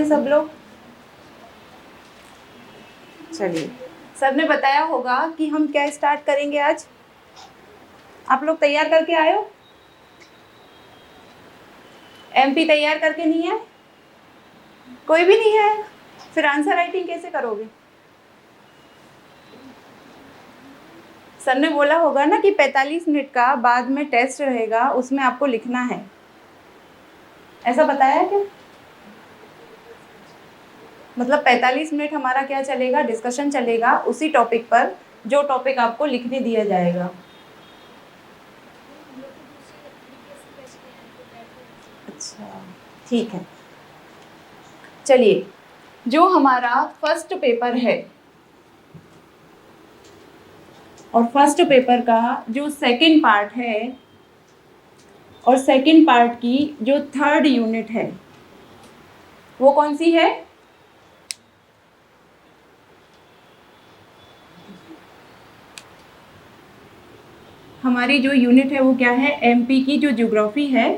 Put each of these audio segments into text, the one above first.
सब लोग? चलिए, सर ने बताया होगा कि हम क्या स्टार्ट करेंगे आज। आप लोग तैयार करके आए हो? एमपी तैयार करके नहीं आए? कोई भी नहीं है? फिर आंसर राइटिंग कैसे करोगे? सर ने बोला होगा ना कि 45 मिनट का बाद में टेस्ट रहेगा, उसमें आपको लिखना है। ऐसा बताया क्या? मतलब 45 मिनट हमारा क्या चलेगा, डिस्कशन चलेगा उसी टॉपिक पर जो टॉपिक आपको लिखने दिया जाएगा। अच्छा, ठीक है। चलिए, जो हमारा फर्स्ट पेपर है और फर्स्ट पेपर का जो सेकंड पार्ट है और सेकंड पार्ट की जो थर्ड यूनिट है वो कौन सी है? हमारी जो यूनिट है वो क्या है? एमपी की जो ज्योग्राफी है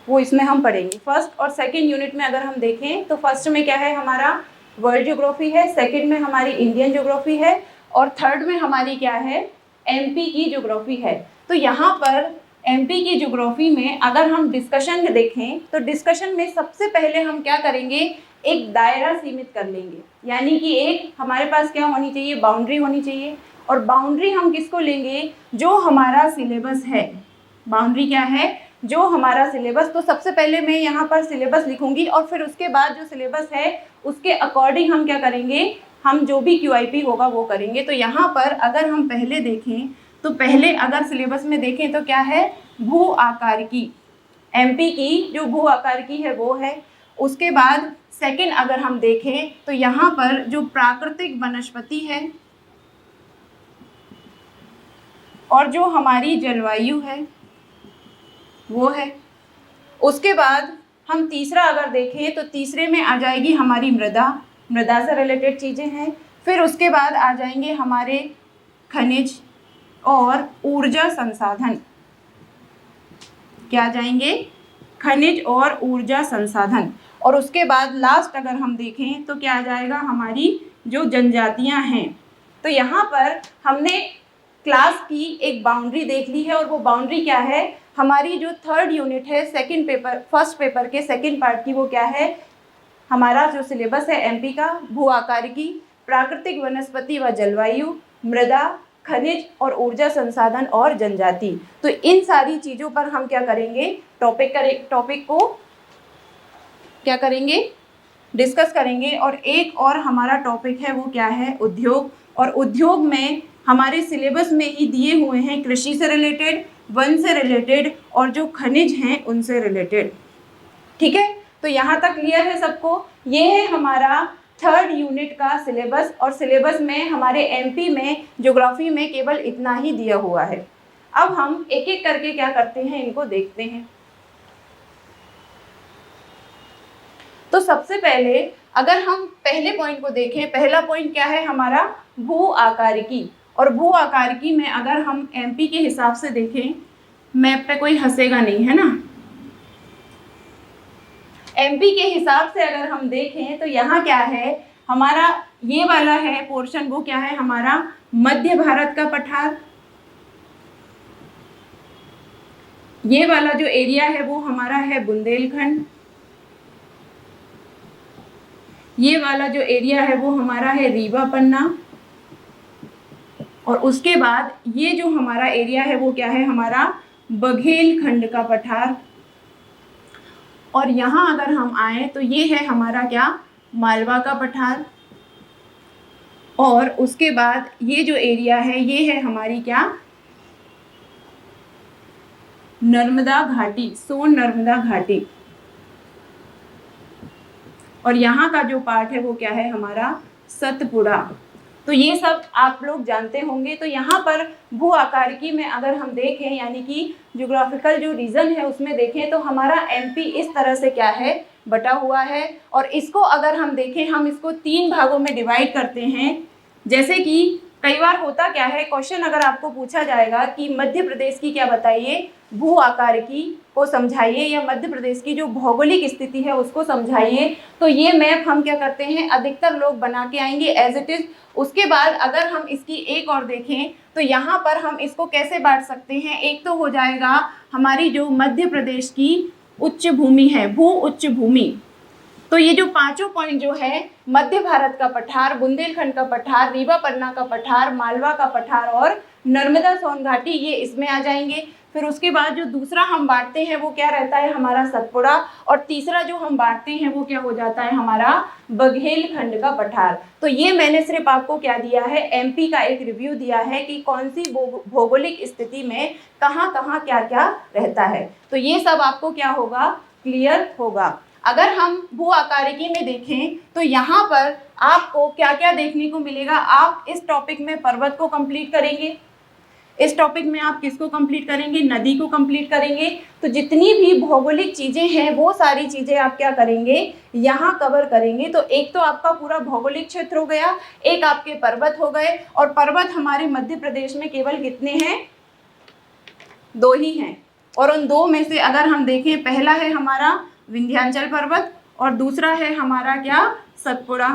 वो इसमें हम पढ़ेंगे। फर्स्ट और सेकंड यूनिट में अगर हम देखें तो फर्स्ट में क्या है हमारा? वर्ल्ड ज्योग्राफी है, सेकंड में हमारी इंडियन ज्योग्राफी है और थर्ड में हमारी क्या है? एमपी की ज्योग्राफी है। तो यहाँ पर एमपी की ज्योग्राफी में अगर हम डिस्कशन देखें तो डिस्कशन में सबसे पहले हम क्या करेंगे? एक दायरा सीमित कर लेंगे, यानी कि एक हमारे पास क्या होनी चाहिए? बाउंड्री होनी चाहिए। और बाउंड्री हम किसको लेंगे? जो हमारा सिलेबस है। बाउंड्री क्या है? जो हमारा सिलेबस। तो सबसे पहले मैं यहाँ पर सिलेबस लिखूंगी और फिर उसके बाद जो सिलेबस है उसके अकॉर्डिंग हम क्या करेंगे? हम जो भी क्यूआईपी होगा वो करेंगे। तो यहाँ पर अगर हम पहले देखें तो पहले अगर सिलेबस में देखें तो क्या है? भू आकारिकी, एमपी की जो भू आकारिकी है वो है। उसके बाद सेकंड अगर हम देखें तो यहाँ पर जो प्राकृतिक वनस्पति है और जो हमारी जलवायु है वो है। उसके बाद हम तीसरा अगर देखें तो तीसरे में आ जाएगी हमारी मृदा, मृदा से रिलेटेड चीज़ें हैं। फिर उसके बाद आ जाएंगे हमारे खनिज और ऊर्जा संसाधन। क्या आ जाएंगे? खनिज और ऊर्जा संसाधन। और उसके बाद लास्ट अगर हम देखें तो क्या आ जाएगा? हमारी जो जनजातियां हैं। तो यहाँ पर हमने क्लास की एक बाउंड्री देख ली है और वो बाउंड्री क्या है? हमारी जो थर्ड यूनिट है सेकंड पेपर, फर्स्ट पेपर के सेकंड पार्ट की, वो क्या है? हमारा जो सिलेबस है एमपी का, भू आकारिकी, प्राकृतिक वनस्पति व जलवायु, मृदा, खनिज और ऊर्जा संसाधन और जनजाति। तो इन सारी चीज़ों पर हम क्या करेंगे? टॉपिक को क्या करेंगे? डिस्कस करेंगे। और एक और हमारा टॉपिक है वो क्या है? उद्योग। और उद्योग में हमारे सिलेबस में ही दिए हुए हैं कृषि से रिलेटेड, वन से रिलेटेड और जो खनिज हैं उनसे रिलेटेड। ठीक है, तो यहाँ तक क्लियर है सबको? ये है हमारा थर्ड यूनिट का सिलेबस और सिलेबस में हमारे एमपी में ज्योग्राफी में केवल इतना ही दिया हुआ है। अब हम एक एक करके क्या करते हैं, इनको देखते हैं। तो सबसे पहले अगर हम पहले पॉइंट को देखें, पहला पॉइंट क्या है हमारा? भू आकारिकी। और भू आकारिकी में अगर हम एमपी के हिसाब से देखें, मैप पे कोई हंसेगा नहीं है ना? एमपी के हिसाब से अगर हम देखें तो यहाँ क्या है हमारा? ये वाला है पोर्शन, वो क्या है हमारा? मध्य भारत का पठार। ये वाला जो एरिया है वो हमारा है बुंदेलखंड। ये वाला जो एरिया है वो हमारा है रीवा पन्ना। और उसके बाद ये जो हमारा एरिया है वो क्या है हमारा? बघेलखंड का पठार। और यहाँ अगर हम आए तो ये है हमारा क्या? मालवा का पठार। और उसके बाद ये जो एरिया है ये है हमारी क्या? नर्मदा घाटी, सोन नर्मदा घाटी। और यहाँ का जो पार्ट है वो क्या है हमारा? सतपुड़ा। तो ये सब आप लोग जानते होंगे। तो यहाँ पर भू आकारिकी में अगर हम देखें, यानी कि ज्योग्राफिकल जो रीजन है उसमें देखें, तो हमारा एमपी इस तरह से क्या है? बटा हुआ है। और इसको अगर हम देखें, हम इसको 3 भागों में डिवाइड करते हैं। जैसे कि कई बार होता क्या है, क्वेश्चन अगर आपको पूछा जाएगा कि मध्य प्रदेश की क्या बताइए भू आकारिकी को समझाइए या मध्य प्रदेश की जो भौगोलिक स्थिति है उसको समझाइए, तो ये मैप हम क्या करते हैं अधिकतर लोग बना के आएंगे एज इट इज। उसके बाद अगर हम इसकी एक और देखें तो यहाँ पर हम इसको कैसे बांट सकते हैं, एक तो हो जाएगा हमारी जो मध्य प्रदेश की उच्च भूमि है, भू उच्च भूमि, तो ये जो पांचों पॉइंट जो है मध्य भारत का पठार, बुंदेलखंड का पठार, रीवा पन्ना का पठार, मालवा का पठार और नर्मदा सोन घाटी, ये इसमें आ जाएंगे। फिर उसके बाद जो दूसरा हम बांटते हैं वो क्या रहता है हमारा सतपुड़ा, और तीसरा जो हम बांटते हैं वो क्या हो जाता है हमारा बघेलखंड का पठार। तो ये मैंने सिर्फ आपको क्या दिया है, एमपी का एक रिव्यू दिया है कि कौन सी भौगोलिक स्थिति में कहाँ कहाँ क्या क्या रहता है। तो ये सब आपको क्या होगा, क्लियर होगा। अगर हम भू आकारिकी में देखें तो यहाँ पर आपको क्या क्या देखने को मिलेगा, आप इस टॉपिक में पर्वत को कंप्लीट करेंगे, इस टॉपिक में आप किसको कंप्लीट करेंगे, नदी को कंप्लीट करेंगे। तो जितनी भी भौगोलिक चीजें हैं वो सारी चीजें आप क्या करेंगे यहाँ कवर करेंगे। तो एक तो आपका पूरा भौगोलिक क्षेत्र हो गया, एक आपके पर्वत हो गए, और पर्वत हमारे मध्य प्रदेश में केवल कितने हैं, 2 ही हैं। और उन 2 में से अगर हम देखें, पहला है हमारा विंध्याचल पर्वत और दूसरा है हमारा क्या, सतपुड़ा।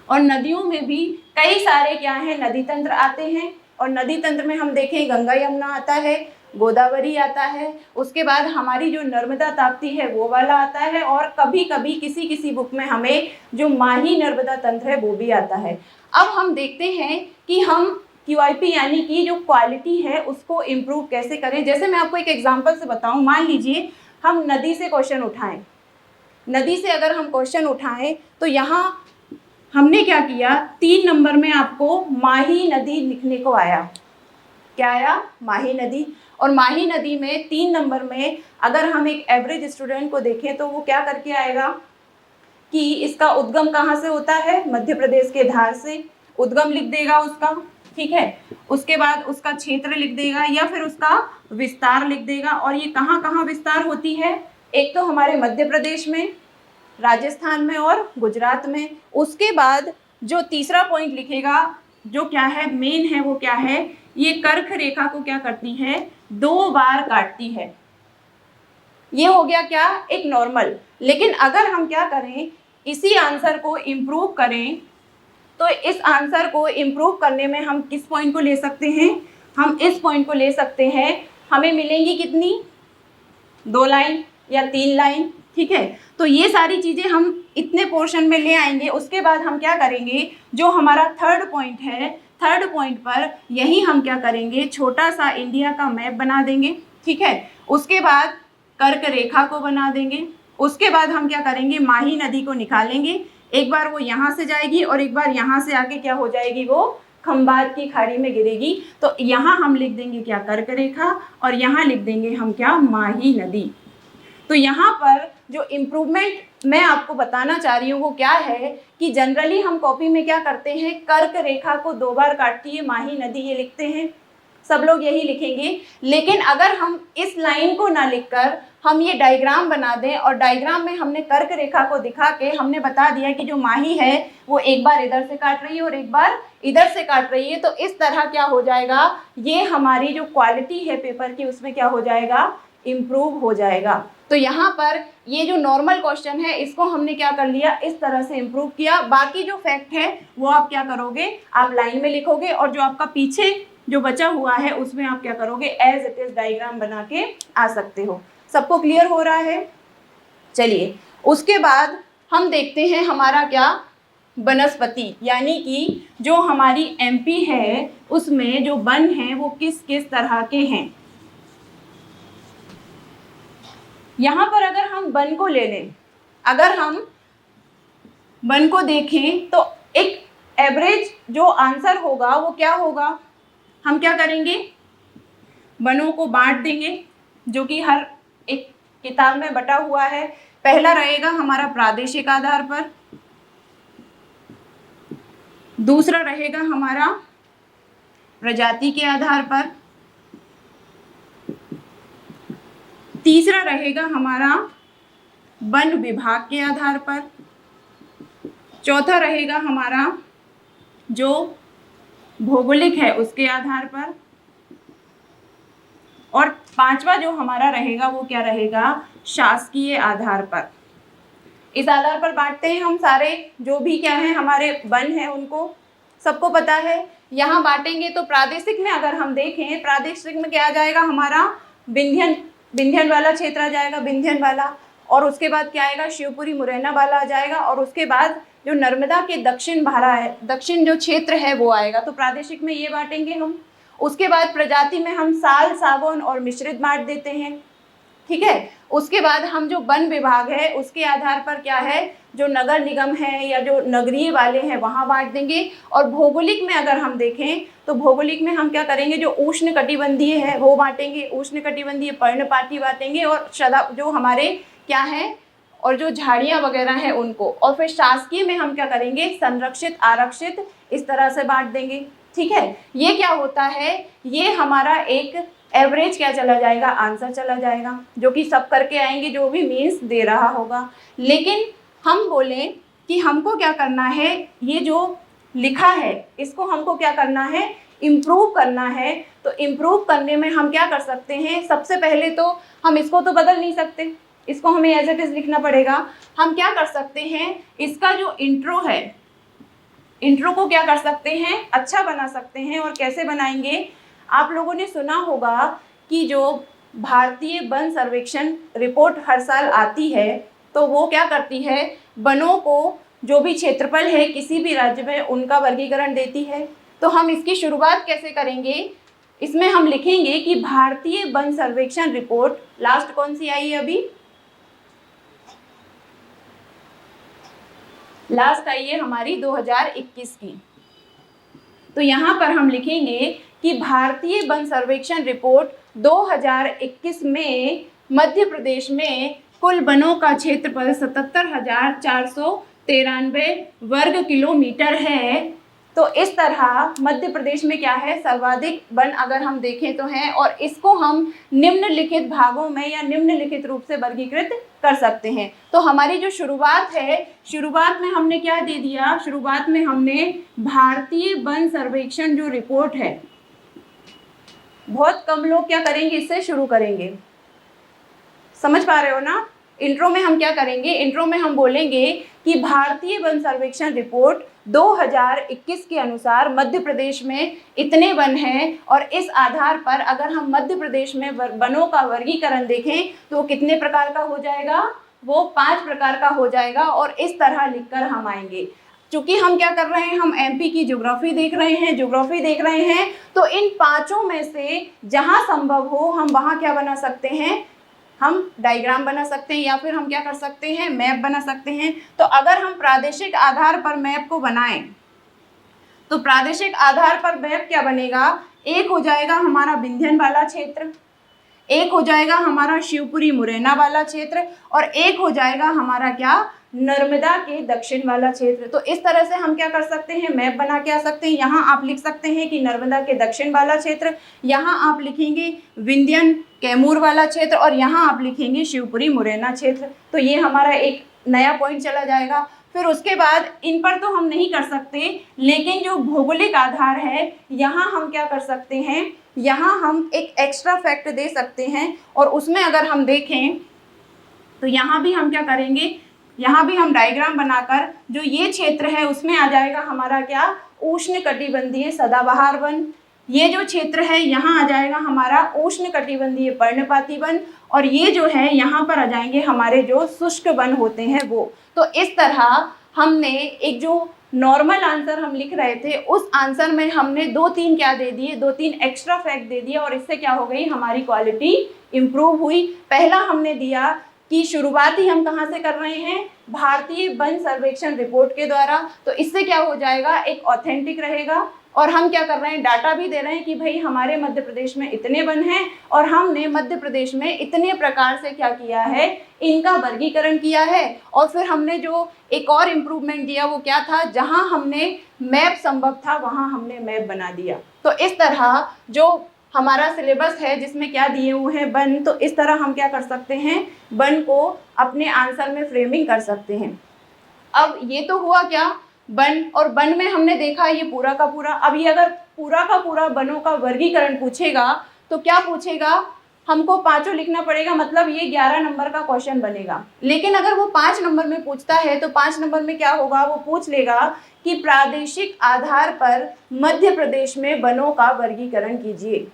और नदियों में भी कई सारे क्या हैं, नदी तंत्र आते हैं, और नदी तंत्र में हम देखें गंगा यमुना आता है, गोदावरी आता है, उसके बाद हमारी जो नर्मदा ताप्ती है वो वाला आता है, और कभी कभी किसी किसी बुक में हमें जो माही नर्मदा तंत्र है वो भी आता है। अब हम देखते हैं कि हम QIP यानी कि जो क्वालिटी है उसको इम्प्रूव कैसे करें। जैसे मैं आपको एक एग्जांपल से बताऊं, मान लीजिए हम नदी से क्वेश्चन उठाएं, नदी से अगर हम क्वेश्चन उठाएं तो यहाँ हमने क्या किया, 3 नंबर में आपको माही नदी लिखने को आया, क्या आया, माही नदी। और माही नदी में 3 नंबर में अगर हम एक एवरेज स्टूडेंट को देखें तो वो क्या करके आएगा कि इसका उद्गम कहाँ से होता है, मध्य प्रदेश के धार से, उद्गम लिख देगा उसका, ठीक है। उसके बाद उसका क्षेत्र लिख देगा या फिर उसका विस्तार लिख देगा, और ये कहाँ कहाँ विस्तार होती है, एक तो हमारे मध्य प्रदेश में, राजस्थान में और गुजरात में। उसके बाद जो तीसरा पॉइंट लिखेगा जो क्या है, मेन है, वो क्या है, ये कर्क रेखा को क्या करती है, 2 बार काटती है। ये हो गया क्या, एक नॉर्मल। लेकिन अगर हम क्या करें, इसी आंसर को इम्प्रूव करें, तो इस आंसर को इम्प्रूव करने में हम किस पॉइंट को ले सकते हैं, हम इस पॉइंट को ले सकते हैं। हमें मिलेंगी कितनी, 2 लाइन या 3 लाइन, ठीक है। तो ये सारी चीज़ें हम इतने पोर्शन में ले आएंगे। उसके बाद हम क्या करेंगे, जो हमारा थर्ड पॉइंट है, थर्ड पॉइंट पर यही हम क्या करेंगे, छोटा सा इंडिया का मैप बना देंगे, ठीक है। उसके बाद कर्क रेखा को बना देंगे। उसके बाद हम क्या करेंगे, माही नदी को निकालेंगे, एक बार वो यहाँ से जाएगी और एक बार यहाँ से आके क्या हो जाएगी, वो खंबात की खाड़ी में गिरेगी। तो यहाँ हम लिख देंगे क्या, कर्क रेखा, और यहाँ लिख देंगे हम क्या, माही नदी। तो यहाँ पर जो इम्प्रूवमेंट मैं आपको बताना चाह रही हूँ वो क्या है कि जनरली हम कॉपी में क्या करते हैं, कर्क रेखा को 2 बार काटती है माही नदी, ये लिखते हैं, सब लोग यही लिखेंगे। लेकिन अगर हम इस लाइन को ना लिखकर हम ये डायग्राम बना दें, और डायग्राम में हमने कर्क रेखा को दिखा के हमने बता दिया कि जो माही है वो एक बार इधर से काट रही है और एक बार इधर से काट रही है, तो इस तरह क्या हो जाएगा, ये हमारी जो क्वालिटी है पेपर की उसमें क्या हो जाएगा, इम्प्रूव हो जाएगा। तो यहाँ पर ये जो नॉर्मल क्वेश्चन है इसको हमने क्या कर लिया, इस तरह से इम्प्रूव किया। बाकी जो फैक्ट है वो आप क्या करोगे, आप लाइन में लिखोगे, और जो आपका पीछे जो बचा हुआ है उसमें आप क्या करोगे, एज इट इज डायग्राम बना के आ सकते हो। सबको क्लियर हो रहा है। चलिए उसके बाद हम देखते हैं हमारा क्या, वनस्पति, यानी कि जो हमारी एमपी है उसमें जो वन है वो किस किस तरह के हैं। यहाँ पर अगर हम वन को ले लें, अगर हम वन को देखें तो एक एवरेज जो आंसर होगा वो क्या होगा, हम क्या करेंगे, वनों को बांट देंगे जो कि हर एक किताब में बटा हुआ है। पहला रहेगा हमारा प्रादेशिक आधार पर, दूसरा रहेगा हमारा प्रजाति के आधार पर, तीसरा रहेगा हमारा वन विभाग के आधार पर, चौथा रहेगा हमारा जो भौगोलिक है उसके आधार पर, और पांचवा जो हमारा रहेगा वो क्या रहेगा, शासकीय आधार पर। इस आधार पर बांटते हैं हम सारे जो भी क्या है हमारे वन है उनको, सबको पता है। यहाँ बांटेंगे तो प्रादेशिक में अगर हम देखें, प्रादेशिक में क्या आ जाएगा हमारा, विंध्यन वाला क्षेत्र आ जाएगा, विंध्यन वाला, और उसके बाद क्या आएगा, शिवपुरी मुरैना वाला आ जाएगा, और उसके बाद जो नर्मदा के दक्षिण भारा है, दक्षिण जो क्षेत्र है वो आएगा। तो प्रादेशिक में ये बांटेंगे हम। उसके बाद प्रजाति में हम साल, सागौन और मिश्रित बांट देते हैं, ठीक है। उसके बाद हम जो वन विभाग है उसके आधार पर क्या है, जो नगर निगम है या जो नगरीय वाले हैं वहां बांट देंगे। और भौगोलिक में अगर हम देखें तो भौगोलिक में हम क्या करेंगे, जो उष्ण कटिबंधीय है वो बांटेंगे, उष्ण कटिबंधीय पर्णपाती बांटेंगे, और जो हमारे क्या है, और जो झाड़ियां वगैरह हैं उनको। और फिर शासकीय में हम क्या करेंगे, संरक्षित, आरक्षित, इस तरह से बांट देंगे, ठीक है। ये क्या होता है, ये हमारा एक एवरेज क्या चला जाएगा, आंसर चला जाएगा, जो कि सब करके आएंगे जो भी मीन्स दे रहा होगा। लेकिन हम बोले कि हमको क्या करना है, ये जो लिखा है इसको हमको क्या करना है, इम्प्रूव करना है। तो इम्प्रूव करने में हम क्या कर सकते हैं, सबसे पहले तो हम इसको तो बदल नहीं सकते, इसको हमें एज इट इज लिखना पड़ेगा। हम क्या कर सकते हैं, इसका जो इंट्रो है, इंट्रो को क्या कर सकते हैं, अच्छा बना सकते हैं। और कैसे बनाएंगे, आप लोगों ने सुना होगा कि जो भारतीय वन सर्वेक्षण रिपोर्ट हर साल आती है तो वो क्या करती है, वनों को जो भी क्षेत्रफल है किसी भी राज्य में उनका वर्गीकरण देती है। तो हम इसकी शुरुआत कैसे करेंगे, इसमें हम लिखेंगे कि भारतीय वन सर्वेक्षण रिपोर्ट, लास्ट कौन सी आई है अभी, लास्ट आई है हमारी 2021 की। तो यहाँ पर हम लिखेंगे कि भारतीय वन सर्वेक्षण रिपोर्ट 2021 में मध्य प्रदेश में कुल वनों का क्षेत्रफल 77,493 वर्ग किलोमीटर है। तो इस तरह मध्य प्रदेश में क्या है, सर्वाधिक वन अगर हम देखें तो हैं, और इसको हम निम्नलिखित भागों में या निम्नलिखित रूप से वर्गीकृत कर सकते हैं। तो हमारी जो शुरुआत है, शुरुआत में हमने क्या दे दिया, शुरुआत में हमने भारतीय वन सर्वेक्षण जो रिपोर्ट है, बहुत कम लोग क्या करेंगे, इससे शुरू करेंगे, समझ पा रहे हो ना। इंट्रो में हम क्या करेंगे, इंट्रो में हम बोलेंगे कि भारतीय वन सर्वेक्षण रिपोर्ट 2021 के अनुसार मध्य प्रदेश में इतने वन हैं, और इस आधार पर अगर हम मध्य प्रदेश में वनों का वर्गीकरण देखें तो कितने प्रकार का हो जाएगा, वो 5 प्रकार का हो जाएगा। और इस तरह लिखकर हम आएंगे। चूंकि हम क्या कर रहे हैं, हम एमपी की ज्योग्राफी देख रहे हैं, ज्योग्राफी देख रहे हैं, तो इन पांचों में से जहां संभव हो हम वहां क्या बना सकते हैं, हम डायग्राम बना सकते हैं, या फिर हम क्या कर सकते हैं, मैप बना सकते हैं। तो अगर हम प्रादेशिक आधार पर मैप को बनाएं तो प्रादेशिक आधार पर मैप क्या बनेगा, एक हो जाएगा हमारा विंध्यन वाला क्षेत्र, एक हो जाएगा हमारा शिवपुरी मुरैना वाला क्षेत्र, और एक हो जाएगा हमारा क्या, नर्मदा के दक्षिण वाला क्षेत्र। तो इस तरह से हम क्या कर सकते हैं, मैप बना के आ सकते हैं। यहाँ आप लिख सकते हैं कि नर्मदा के दक्षिण वाला क्षेत्र, यहाँ आप लिखेंगे विंध्यन कैमूर वाला क्षेत्र, और यहाँ आप लिखेंगे शिवपुरी मुरैना क्षेत्र। तो ये हमारा एक नया पॉइंट चला जाएगा। फिर उसके बाद इन पर तो हम नहीं कर सकते, लेकिन जो भौगोलिक आधार है यहाँ हम क्या कर सकते हैं, यहाँ हम एक एक्स्ट्रा फैक्ट दे सकते हैं। और उसमें अगर हम देखें तो यहाँ भी हम क्या करेंगे, यहाँ भी हम डायग्राम बनाकर जो ये क्षेत्र है उसमें आ जाएगा हमारा क्या, उष्ण कटिबंधीय सदाबहार वन। ये जो क्षेत्र है यहाँ आ जाएगा हमारा उष्ण कटिबंधीय पर्णपाती वन, और ये जो है यहाँ पर आ जाएंगे हमारे जो शुष्क वन होते हैं वो। तो इस तरह हमने एक जो नॉर्मल आंसर हम लिख रहे थे उस आंसर में हमने 2-3 क्या दे दिए, 2-3 एक्स्ट्रा फैक्ट दे दिए, और इससे क्या हो गई, हमारी क्वालिटी इम्प्रूव हुई। पहला हमने दिया कि शुरुआत ही हम कहाँ से कर रहे हैं, भारतीय वन सर्वेक्षण रिपोर्ट के द्वारा। तो इससे क्या हो जाएगा, एक ऑथेंटिक रहेगा। और हम क्या कर रहे हैं, डाटा भी दे रहे हैं कि भाई हमारे मध्य प्रदेश में इतने वन हैं, और हमने मध्य प्रदेश में इतने प्रकार से क्या किया है, इनका वर्गीकरण किया है। और फिर हमने जो एक और इम्प्रूवमेंट दिया वो क्या था, जहां हमने मैप संभव था वहां हमने मैप बना दिया। तो इस तरह जो हमारा सिलेबस है जिसमें क्या दिए हुए हैं, वन, तो इस तरह हम क्या कर सकते हैं, वन को अपने आंसर में फ्रेमिंग कर सकते हैं। अब ये तो हुआ क्या, वन, और वन में हमने देखा ये पूरा का पूरा। अब ये अगर पूरा का पूरा वनों का वर्गीकरण पूछेगा तो क्या पूछेगा, हमको पांचों लिखना पड़ेगा, मतलब ये 11 नंबर का क्वेश्चन बनेगा। लेकिन अगर वो 5 नंबर में पूछता है तो 5 नंबर में क्या होगा, वो पूछ लेगा कि प्रादेशिक आधार पर मध्य प्रदेश में वनों का वर्गीकरण कीजिए,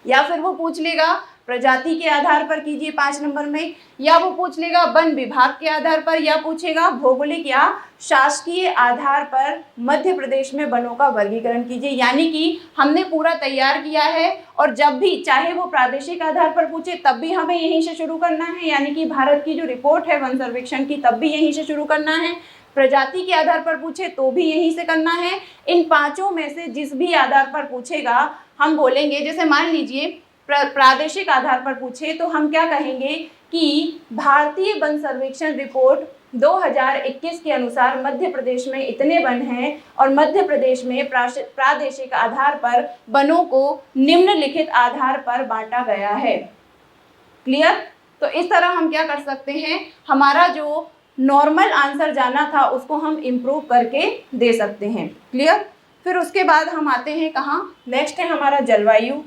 या फिर वो पूछ लेगा प्रजाति के आधार पर कीजिए 5 नंबर में, या वो पूछ लेगा वन विभाग के आधार पर, या पूछेगा भौगोलिक या शासकीय आधार पर मध्य प्रदेश में वनों का वर्गीकरण कीजिए। यानी कि हमने पूरा तैयार किया है, और जब भी चाहे वो प्रादेशिक आधार पर पूछे तब भी हमें यहीं से शुरू करना है, यानी कि भारत की जो रिपोर्ट है वन सर्वेक्षण की तब भी यहीं से शुरू करना है, प्रजाति के आधार पर पूछे तो भी यहीं से करना है। इन पांचों में से जिस भी आधार पर पूछेगा हम बोलेंगे, जैसे मान लीजिए प्रादेशिक आधार पर पूछे तो हम क्या कहेंगे कि भारतीय वन सर्वेक्षण रिपोर्ट 2021 के अनुसार मध्य प्रदेश में इतने वन हैं और मध्य प्रदेश में प्रादेशिक आधार पर वनों को निम्नलिखित आधार पर बांटा गया है। क्लियर? तो इस तरह हम क्या कर सकते हैं, हमारा जो नॉर्मल आंसर जाना था उसको हम इम्प्रूव करके दे सकते हैं। क्लियर? फिर उसके बाद हम आते हैं कहाँ, नेक्स्ट है हमारा जलवायु।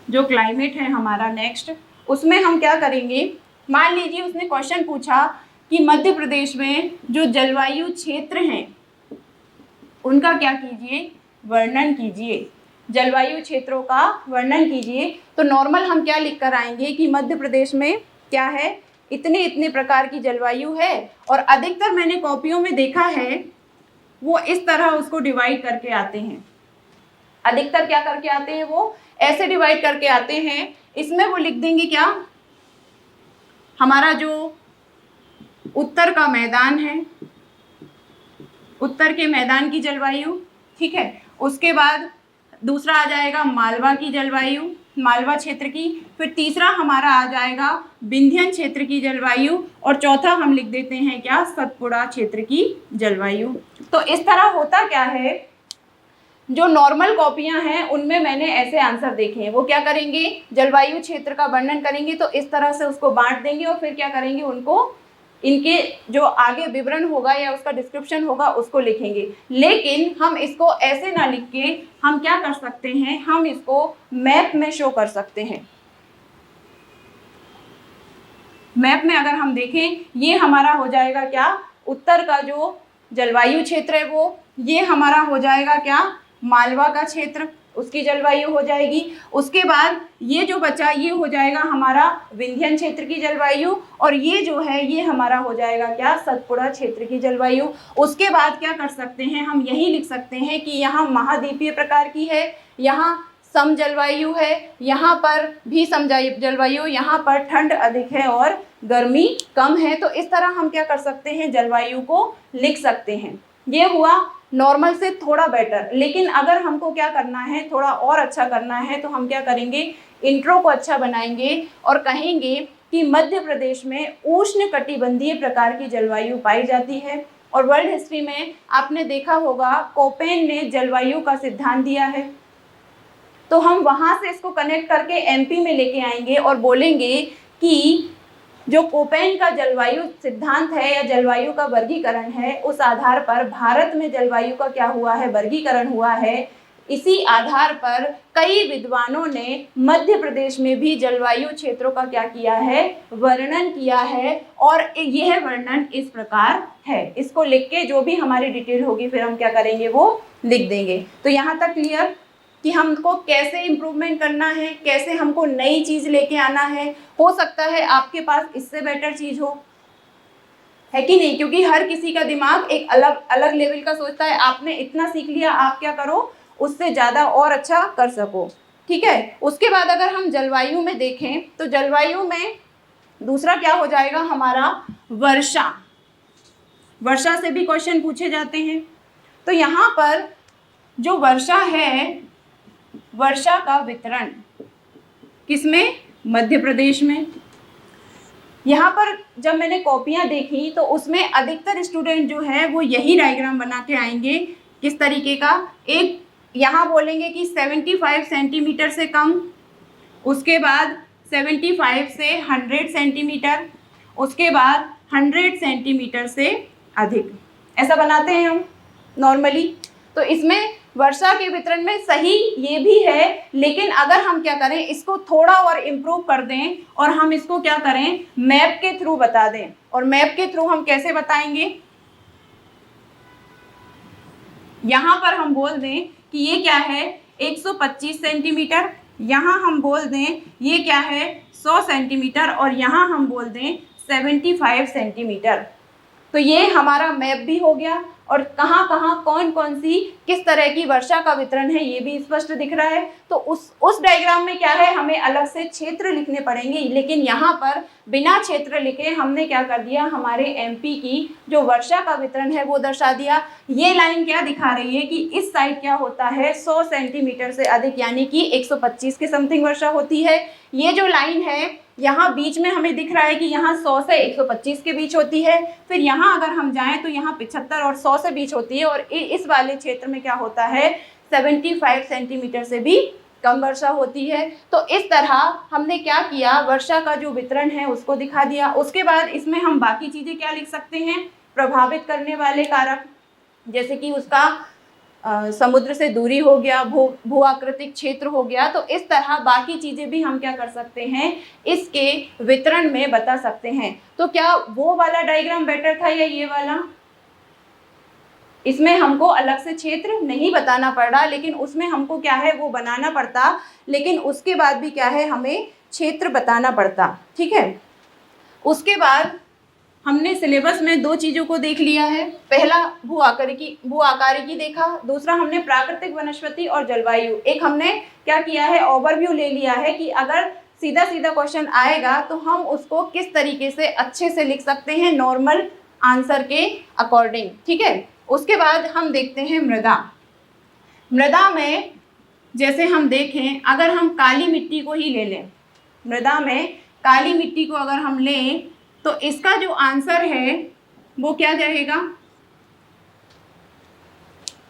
जो क्लाइमेट है हमारा नेक्स्ट, उसमें हम क्या करेंगे, मान लीजिए उसने क्वेश्चन पूछा कि मध्य प्रदेश में जो जलवायु क्षेत्र हैं उनका क्या कीजिए, वर्णन कीजिए, जलवायु क्षेत्रों का वर्णन कीजिए। तो नॉर्मल हम क्या लिख कर आएंगे कि मध्य प्रदेश में क्या है, इतने इतने प्रकार की जलवायु है, और अधिकतर मैंने कॉपियों में देखा है वो इस तरह उसको डिवाइड करके आते हैं। अधिकतर क्या करके आते हैं, वो ऐसे डिवाइड करके आते हैं। इसमें वो लिख देंगे क्या, हमारा जो उत्तर का मैदान है, उत्तर के मैदान की जलवायु, ठीक है। उसके बाद दूसरा आ जाएगा मालवा की जलवायु, मालवा क्षेत्र की। फिर तीसरा हमारा आ जाएगा विंध्यन क्षेत्र की जलवायु, और चौथा हम लिख देते हैं क्या, सतपुड़ा क्षेत्र की जलवायु। तो इस तरह होता क्या है, जो नॉर्मल कॉपियां हैं उनमें मैंने ऐसे आंसर देखे हैं, वो क्या करेंगे, जलवायु क्षेत्र का वर्णन करेंगे, तो इस तरह से उसको बांट देंगे और फिर क्या करेंगे, उनको इनके जो आगे विवरण होगा या उसका डिस्क्रिप्शन होगा उसको लिखेंगे। लेकिन हम इसको ऐसे ना लिख के हम क्या कर सकते हैं, हम इसको मैप में शो कर सकते हैं। मैप में अगर हम देखें, ये हमारा हो जाएगा क्या, उत्तर का जो जलवायु क्षेत्र है वो, ये हमारा हो जाएगा क्या, मालवा का क्षेत्र, उसकी जलवायु हो जाएगी। उसके बाद ये जो बचा ये हो जाएगा हमारा विंध्यन क्षेत्र की जलवायु, और ये जो है ये हमारा हो जाएगा क्या, सतपुड़ा क्षेत्र की जलवायु। उसके बाद क्या कर सकते हैं, हम यही लिख सकते हैं कि यहाँ महाद्वीपीय प्रकार की है, यहाँ सम जलवायु है, यहाँ पर भी सम जलवायु, यहाँ पर ठंड अधिक है और गर्मी कम है। तो इस तरह हम क्या कर सकते हैं, जलवायु को लिख सकते हैं। ये हुआ नॉर्मल से थोड़ा बेटर। लेकिन अगर हमको क्या करना है, थोड़ा और अच्छा करना है, तो हम क्या करेंगे, इंट्रो को अच्छा बनाएंगे और कहेंगे कि मध्य प्रदेश में उष्णकटिबंधीय प्रकार की जलवायु पाई जाती है। और वर्ल्ड हिस्ट्री में आपने देखा होगा कोपेन ने जलवायु का सिद्धांत दिया है, तो हम वहाँ से इसको कनेक्ट करके एमपी में लेके आएंगे और बोलेंगे कि जो कोपेन का जलवायु सिद्धांत है या जलवायु का वर्गीकरण है, उस आधार पर भारत में जलवायु का क्या हुआ है, वर्गीकरण हुआ है। इसी आधार पर कई विद्वानों ने मध्य प्रदेश में भी जलवायु क्षेत्रों का क्या किया है, वर्णन किया है, और यह वर्णन इस प्रकार है। इसको लिख के जो भी हमारी डिटेल होगी फिर हम क्या करेंगे, वो लिख देंगे। तो यहाँ तक क्लियर कि हमको कैसे इम्प्रूवमेंट करना है, कैसे हमको नई चीज़ लेके आना है। हो सकता है आपके पास इससे बेटर चीज़ हो, है कि नहीं, क्योंकि हर किसी का दिमाग एक अलग अलग लेवल का सोचता है। आपने इतना सीख लिया, आप क्या करो उससे ज़्यादा और अच्छा कर सको, ठीक है। उसके बाद अगर हम जलवायु में देखें तो जलवायु में दूसरा क्या हो जाएगा हमारा, वर्षा। वर्षा से भी क्वेश्चन पूछे जाते हैं। तो यहाँ पर जो वर्षा है, वर्षा का वितरण किसमें, मध्य प्रदेश में। यहाँ पर जब मैंने कॉपियाँ देखी तो उसमें अधिकतर स्टूडेंट जो है वो यही डायग्राम बना के आएंगे। किस तरीके का, एक यहाँ बोलेंगे कि 75 सेंटीमीटर से कम, उसके बाद 75 से 100 सेंटीमीटर, उसके बाद 100 सेंटीमीटर से अधिक, ऐसा बनाते हैं हम नॉर्मली। तो इसमें वर्षा के वितरण में सही ये भी है, लेकिन अगर हम क्या करें, इसको थोड़ा और इम्प्रूव कर दें और हम इसको क्या करें, मैप के थ्रू बता दें। और मैप के थ्रू हम कैसे बताएंगे, यहाँ पर हम बोल दें कि ये क्या है 125 सेंटीमीटर, यहाँ हम बोल दें ये क्या है 100 सेंटीमीटर, और यहाँ हम बोल दें 75 सेंटीमीटर। तो ये हमारा मैप भी हो गया, और कहाँ कहाँ कौन कौन सी किस तरह की वर्षा का वितरण है ये भी स्पष्ट दिख रहा है। तो उस डायग्राम में क्या है, हमें अलग से क्षेत्र लिखने पड़ेंगे, लेकिन यहाँ पर बिना क्षेत्र लिखे हमने क्या कर दिया, हमारे एमपी की जो वर्षा का वितरण है वो दर्शा दिया। ये लाइन क्या दिखा रही है कि इस साइड क्या होता है 100 सेंटीमीटर से अधिक, यानी कि 125 के समथिंग वर्षा होती है। ये जो लाइन है यहाँ बीच में हमें दिख रहा है कि यहाँ 100 से 125 के बीच होती है। फिर यहाँ अगर हम जाएं तो यहाँ 75 और 100 से बीच होती है, और इस वाले क्षेत्र में क्या होता है 75 सेंटीमीटर से भी कम वर्षा होती है। तो इस तरह हमने क्या किया, वर्षा का जो वितरण है उसको दिखा दिया। उसके बाद इसमें हम बाकी चीज़ें क्या लिख सकते हैं, प्रभावित करने वाले कारक, जैसे कि उसका समुद्र से दूरी हो गया, भू आकृतिक क्षेत्र हो गया। तो इस तरह बाकी चीज़ें भी हम क्या कर सकते हैं, इसके वितरण में बता सकते हैं। तो क्या वो वाला डायग्राम बेटर था या ये वाला? इसमें हमको अलग से क्षेत्र नहीं बताना पड़ रहा, लेकिन उसमें हमको क्या है वो बनाना पड़ता, लेकिन उसके बाद भी क्या है हमें क्षेत्र बताना पड़ता। ठीक है, उसके बाद हमने सिलेबस में दो चीज़ों को देख लिया है। पहला भू आकारिकी देखा, दूसरा हमने प्राकृतिक वनस्पति और जलवायु। एक हमने क्या किया है, ओवरव्यू ले लिया है कि अगर सीधा सीधा क्वेश्चन आएगा तो हम उसको किस तरीके से अच्छे से लिख सकते हैं नॉर्मल आंसर के अकॉर्डिंग। ठीक है, उसके बाद हम देखते हैं मृदा। मृदा में जैसे हम देखें, अगर हम काली मिट्टी को ही ले लें, मृदा में काली मिट्टी को अगर हम लें तो इसका जो आंसर है वो क्या रहेगा,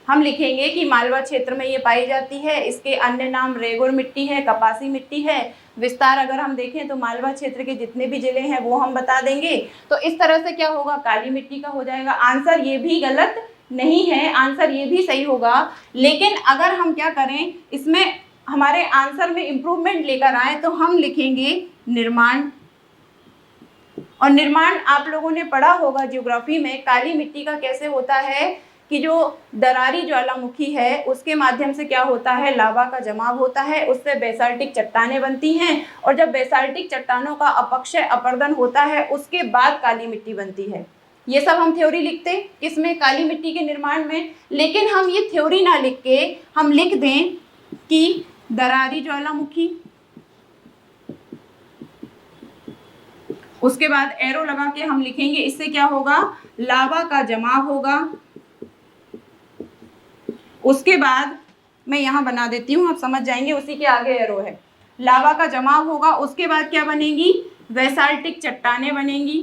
हम लिखेंगे कि मालवा क्षेत्र में ये पाई जाती है। इसके अन्य नाम रेगुर मिट्टी है, कपासी मिट्टी है। विस्तार अगर हम देखें तो मालवा क्षेत्र के जितने भी जिले हैं वो हम बता देंगे। तो इस तरह से क्या होगा, काली मिट्टी का हो जाएगा। आंसर ये भी गलत नहीं है, आंसर ये भी सही होगा। लेकिन अगर हम क्या करें, इसमें हमारे आंसर में इम्प्रूवमेंट लेकर आए तो हम लिखेंगे निर्माण। और निर्माण आप लोगों ने पढ़ा होगा ज्योग्राफी में, काली मिट्टी का कैसे होता है कि जो दरारी ज्वालामुखी है उसके माध्यम से क्या होता है, लावा का जमाव होता है, उससे बेसाल्टिक चट्टानें बनती हैं, और जब बेसाल्टिक चट्टानों का अपक्षय अपरदन होता है उसके बाद काली मिट्टी बनती है। ये सब हम थ्योरी लिखते किसमें, काली मिट्टी के निर्माण में। लेकिन हम ये थ्योरी ना लिख के हम लिख दें कि दरारी ज्वालामुखी, उसके बाद एरो लगा के हम लिखेंगे, इससे क्या होगा, लावा का जमाव होगा। उसके बाद मैं यहाँ बना देती हूँ, आप समझ जाएंगे, उसी के आगे एरो है। लावा का जमाव होगा, उसके बाद क्या बनेगी, बेसाल्टिक चट्टानें बनेंगी,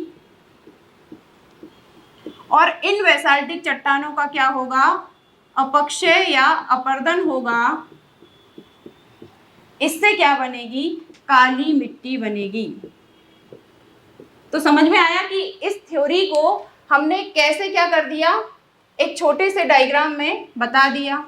और इन बेसाल्टिक चट्टानों का क्या होगा, अपक्षय या अपरदन होगा। इससे क्या बनेगी, काली मिट्टी बनेगी। तो समझ में आया कि इस थ्योरी को हमने कैसे क्या कर दिया, एक छोटे से डायग्राम में बता दिया।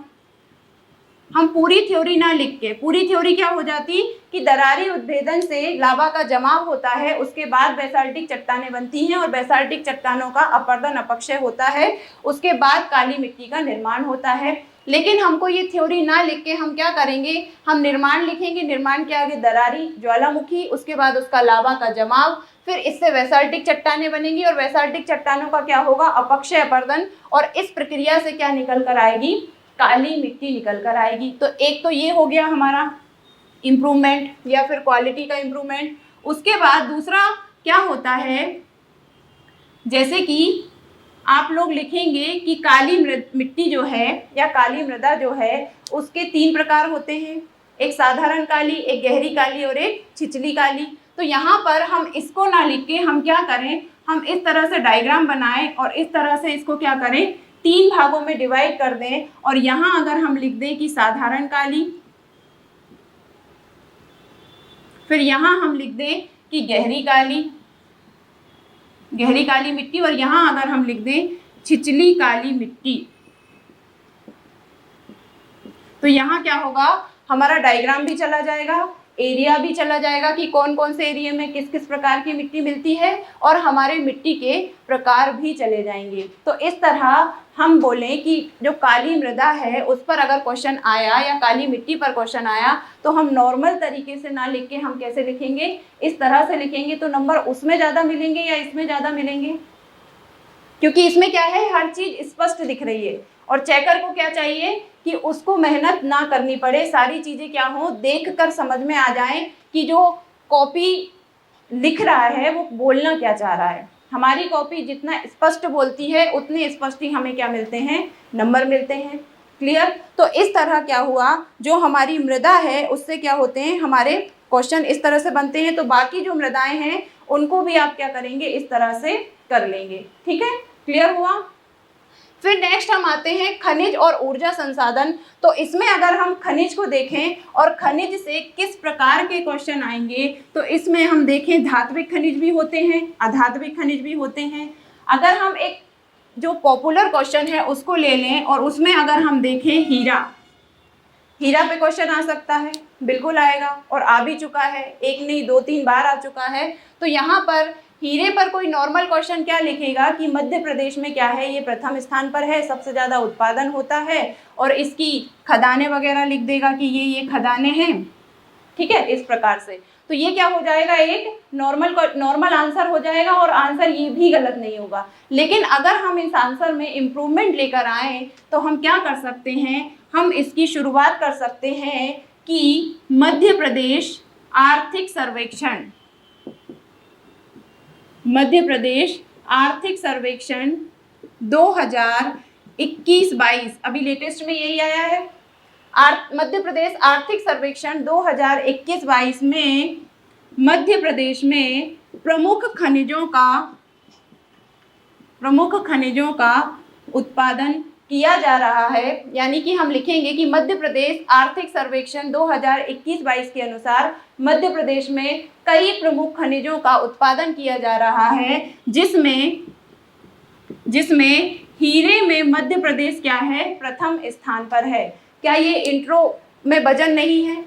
हम पूरी थ्योरी ना लिख के, पूरी थ्योरी क्या हो जाती कि दरारी उद्भेदन से लावा का जमाव होता है, उसके बाद बेसाल्टिक चट्टानें बनती हैं, और बेसाल्टिक चट्टानों का अपरदन अपक्षय होता है, उसके बाद काली मिट्टी का निर्माण होता है। लेकिन हमको ये थ्योरी ना लिख के हम क्या करेंगे, हम निर्माण लिखेंगे। निर्माण के आगे दरारी ज्वालामुखी, उसके बाद उसका लावा का जमाव, फिर इससे बेसाल्टिक चट्टानें बनेंगी, और बेसाल्टिक चट्टानों का क्या होगा, अपक्षय अपरदन, और इस प्रक्रिया से क्या निकल कर आएगी, काली मिट्टी निकल कर आएगी। तो एक तो ये हो गया हमारा इम्प्रूवमेंट या फिर क्वालिटी का इम्प्रूवमेंट। उसके बाद दूसरा क्या होता है, जैसे कि आप लोग लिखेंगे कि काली मिट्टी जो है या काली मृदा जो है उसके 3 प्रकार होते हैं, एक साधारण काली, एक गहरी काली और एक छिछली काली। तो यहाँ पर हम इसको ना लिख के हम क्या करें, हम इस तरह से डायग्राम बनाएं और इस तरह से इसको क्या करें, 3 भागों में डिवाइड कर दें। और यहाँ अगर हम लिख दें कि साधारण काली, फिर यहाँ हम लिख दें कि गहरी काली, गहरी काली मिट्टी, और यहाँ अगर हम लिख दें छिछली काली मिट्टी, तो यहाँ क्या होगा, हमारा डायग्राम भी चला जाएगा, एरिया भी चला जाएगा कि कौन कौन से एरिया में किस किस प्रकार की मिट्टी मिलती है, और हमारे मिट्टी के प्रकार भी चले जाएंगे। तो इस तरह हम बोलें कि जो काली मृदा है उस पर अगर क्वेश्चन आया या काली मिट्टी पर क्वेश्चन आया तो हम नॉर्मल तरीके से ना लिख के हम कैसे लिखेंगे, इस तरह से लिखेंगे, तो नंबर उसमें ज़्यादा मिलेंगे या इसमें ज़्यादा मिलेंगे, क्योंकि इसमें क्या है, हर चीज़ स्पष्ट दिख रही है, और चेकर को क्या चाहिए कि उसको मेहनत ना करनी पड़े, सारी चीज़ें क्या हो, देख कर समझ में आ जाए कि जो कॉपी लिख रहा है वो बोलना क्या चाह रहा है। हमारी कॉपी जितना स्पष्ट बोलती है उतने स्पष्ट ही हमें क्या मिलते हैं, नंबर मिलते हैं। क्लियर। तो इस तरह क्या हुआ, जो हमारी मृदा है उससे क्या होते हैं, हमारे क्वेश्चन इस तरह से बनते हैं। तो बाकी जो मृदाएं हैं उनको भी आप क्या करेंगे, इस तरह से कर लेंगे। ठीक है, क्लियर हुआ। फिर नेक्स्ट हम आते हैं खनिज और ऊर्जा संसाधन। तो इसमें अगर हम खनिज को देखें और खनिज से किस प्रकार के क्वेश्चन आएंगे, तो इसमें हम देखें धात्विक खनिज भी होते हैं, अधात्विक खनिज भी होते हैं। अगर हम एक जो पॉपुलर क्वेश्चन है उसको ले लें और उसमें अगर हम देखें हीरा, हीरा पे क्वेश्चन आ सकता है, बिल्कुल आएगा, और आ भी चुका है, एक नहीं 2-3 बार आ चुका है। तो यहाँ पर हीरे पर कोई नॉर्मल क्वेश्चन क्या लिखेगा कि मध्य प्रदेश में क्या है, ये प्रथम स्थान पर है, सबसे ज़्यादा उत्पादन होता है, और इसकी खदानें वगैरह लिख देगा कि ये खदानें हैं। ठीक है, इस प्रकार से। तो ये क्या हो जाएगा, एक नॉर्मल आंसर हो जाएगा, और आंसर ये भी गलत नहीं होगा। लेकिन अगर हम इस आंसर में इम्प्रूवमेंट लेकर आए तो हम क्या कर सकते हैं, हम इसकी शुरुआत कर सकते हैं कि मध्य प्रदेश आर्थिक सर्वेक्षण, मध्य प्रदेश आर्थिक सर्वेक्षण 2021-22, अभी लेटेस्ट में यही आया है। मध्य प्रदेश आर्थिक सर्वेक्षण 2021-22 में मध्य प्रदेश में प्रमुख खनिजों का उत्पादन किया जा रहा है। यानी कि हम लिखेंगे कि मध्य प्रदेश आर्थिक सर्वेक्षण 2021-22 के अनुसार मध्य प्रदेश में कई प्रमुख खनिजों का उत्पादन किया जा रहा है, जिसमें हीरे में मध्य प्रदेश क्या है, प्रथम स्थान पर है। क्या ये इंट्रो में वजन नहीं है?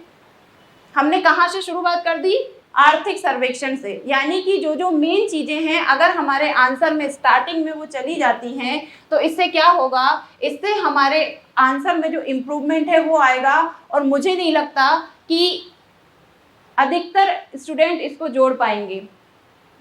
हमने कहाँ से शुरुआत कर दी, आर्थिक सर्वेक्षण से। यानी कि जो जो मेन चीज़ें हैं अगर हमारे आंसर में स्टार्टिंग में वो चली जाती हैं तो इससे क्या होगा, इससे हमारे आंसर में जो इम्प्रूवमेंट है वो आएगा। और मुझे नहीं लगता कि अधिकतर स्टूडेंट इसको जोड़ पाएंगे,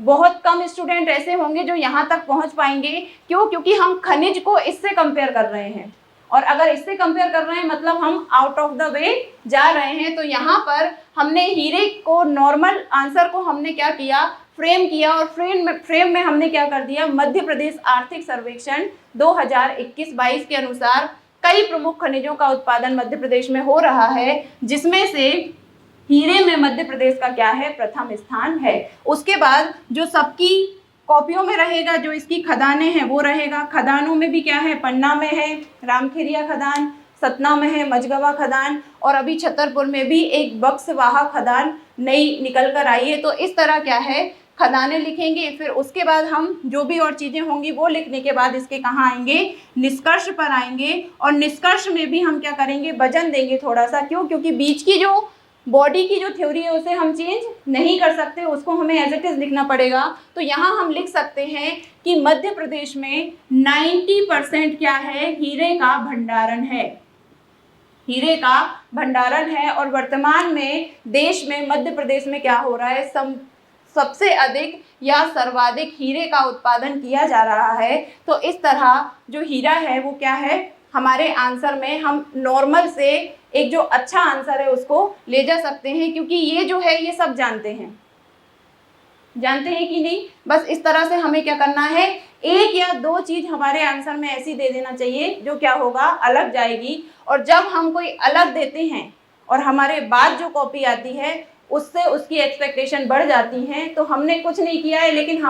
बहुत कम स्टूडेंट ऐसे होंगे जो यहाँ तक पहुँच पाएंगे। क्यों? क्योंकि हम खनिज को इससे कंपेयर कर रहे हैं, और अगर इससे कंपेयर कर रहे हैं मतलब हम आउट ऑफ द वे जा रहे हैं। तो यहाँ पर हमने हीरे को, नॉर्मल आंसर को हमने क्या किया, फ्रेम किया, और फ्रेम में हमने क्या कर दिया, मध्य प्रदेश आर्थिक सर्वेक्षण 2021-22 के अनुसार कई प्रमुख खनिजों का उत्पादन मध्य प्रदेश में हो रहा है, जिसमें से हीरे में मध्य प्रदेश का क्या है, प्रथम स्थान है। उसके बाद जो सबकी कॉपियों में रहेगा, जो इसकी खदानें हैं वो रहेगा। खदानों में भी क्या है, पन्ना में है रामखेरिया खदान, सतना में है मझगवा खदान, और अभी छतरपुर में भी एक बक्सवाहा खदान नई निकल कर आई है। तो इस तरह क्या है, खदानें लिखेंगे। फिर उसके बाद हम जो भी और चीज़ें होंगी वो लिखने के बाद इसके कहाँ आएंगे, निष्कर्ष पर आएंगे। और निष्कर्ष में भी हम क्या करेंगे, वजन देंगे थोड़ा सा। क्यों? क्योंकि बीच की जो बॉडी की जो थ्योरी है उसे हम चेंज नहीं कर सकते, उसको हमें एज इट इज लिखना पड़ेगा। तो यहाँ हम लिख सकते हैं कि मध्य प्रदेश में 90% क्या है, हीरे का भंडारण है, हीरे का भंडारण है। और वर्तमान में देश में मध्य प्रदेश में क्या हो रहा है, सबसे अधिक या सर्वाधिक हीरे का उत्पादन किया जा रहा है। तो इस तरह जो हीरा है वो क्या है, हमारे आंसर में हम नॉर्मल से एक जो अच्छा आंसर है उसको ले जा सकते हैं। क्योंकि ये जो है ये सब जानते हैं कि नहीं। बस इस तरह से हमें क्या करना है, एक या दो चीज हमारे आंसर में ऐसी दे देना चाहिए जो क्या होगा, अलग जाएगी। और जब हम कोई अलग देते हैं और हमारे बाद जो कॉपी आती है उससे उसकी एक्सपेक्टेशन बढ़ जाती हैं, तो हमने कुछ नहीं किया है, लेकिन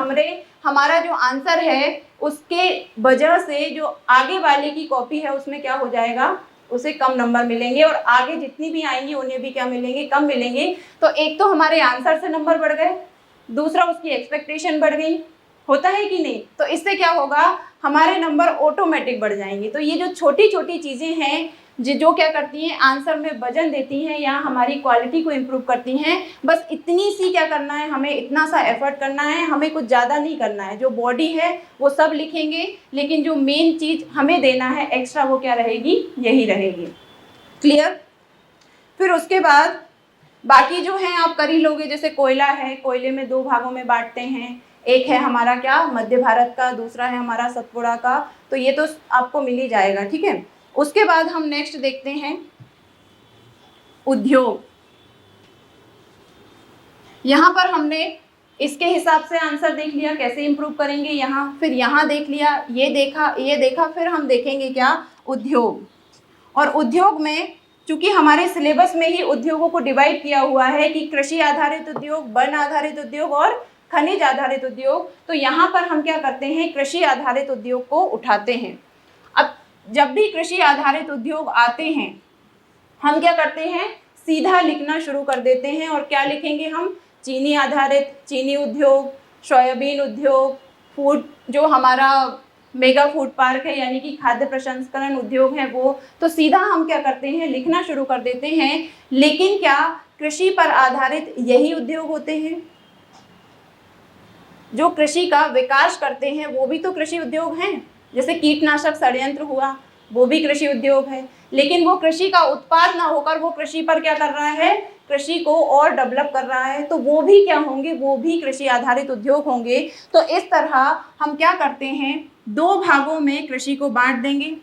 हमारा जो आंसर है उसके वजह से जो आगे वाले की कॉपी है उसमें क्या हो जाएगा, उसे कम नंबर मिलेंगे, और आगे जितनी भी आएंगी उन्हें भी क्या मिलेंगे, कम मिलेंगे। तो एक तो हमारे आंसर से नंबर बढ़ गए, दूसरा उसकी एक्सपेक्टेशन बढ़ गई, होता है कि नहीं? तो इससे क्या होगा, हमारे नंबर ऑटोमेटिक बढ़ जाएंगे। तो ये जो छोटी छोटी चीज़ें हैं जो क्या करती हैं, आंसर में वजन देती हैं या हमारी क्वालिटी को इम्प्रूव करती हैं। बस इतनी सी क्या करना है, हमें इतना सा एफर्ट करना है, हमें कुछ ज़्यादा नहीं करना है। जो बॉडी है वो सब लिखेंगे, लेकिन जो मेन चीज़ हमें देना है एक्स्ट्रा वो क्या रहेगी, यही रहेगी। क्लियर? फिर उसके बाद बाकी जो है आप कर ही लोगे। जैसे कोयला है, कोयले में 2 भागों में बांटते हैं, एक है हमारा क्या, मध्य भारत का, दूसरा है हमारा सतपुड़ा का। तो ये तो आपको मिल ही जाएगा, ठीक है। उसके बाद हम नेक्स्ट देखते हैं उद्योग। यहाँ पर हमने इसके हिसाब से आंसर देख लिया कैसे इंप्रूव करेंगे यहाँ, फिर यहाँ देख लिया, ये देखा, फिर हम देखेंगे क्या, उद्योग। और उद्योग में चूंकि हमारे सिलेबस में ही उद्योगों को डिवाइड किया हुआ है कि कृषि आधारित उद्योग, वन आधारित उद्योग और खनिज आधारित उद्योग, तो यहाँ पर हम क्या करते हैं, कृषि आधारित उद्योग को उठाते हैं। अब जब भी कृषि आधारित उद्योग आते हैं, हम क्या करते हैं, सीधा लिखना शुरू कर देते हैं। और क्या लिखेंगे हम, चीनी आधारित, चीनी उद्योग, सोयाबीन उद्योग, फूड जो हमारा मेगा फूड पार्क है यानी कि खाद्य प्रसंस्करण उद्योग है वो, तो सीधा हम क्या करते हैं, लिखना शुरू कर देते हैं। लेकिन क्या कृषि पर आधारित यही उद्योग होते हैं? जो कृषि का विकास करते हैं वो भी तो कृषि उद्योग हैं। जैसे कीटनाशक षड्यंत्र हुआ, वो भी कृषि उद्योग है, लेकिन वो कृषि का उत्पाद ना होकर वो कृषि पर क्या कर रहा है, कृषि को और डेवलप कर रहा है, तो वो भी क्या होंगे, वो भी कृषि आधारित उद्योग होंगे। तो इस तरह हम क्या करते हैं, 2 भागों में कृषि को बांट देंगे।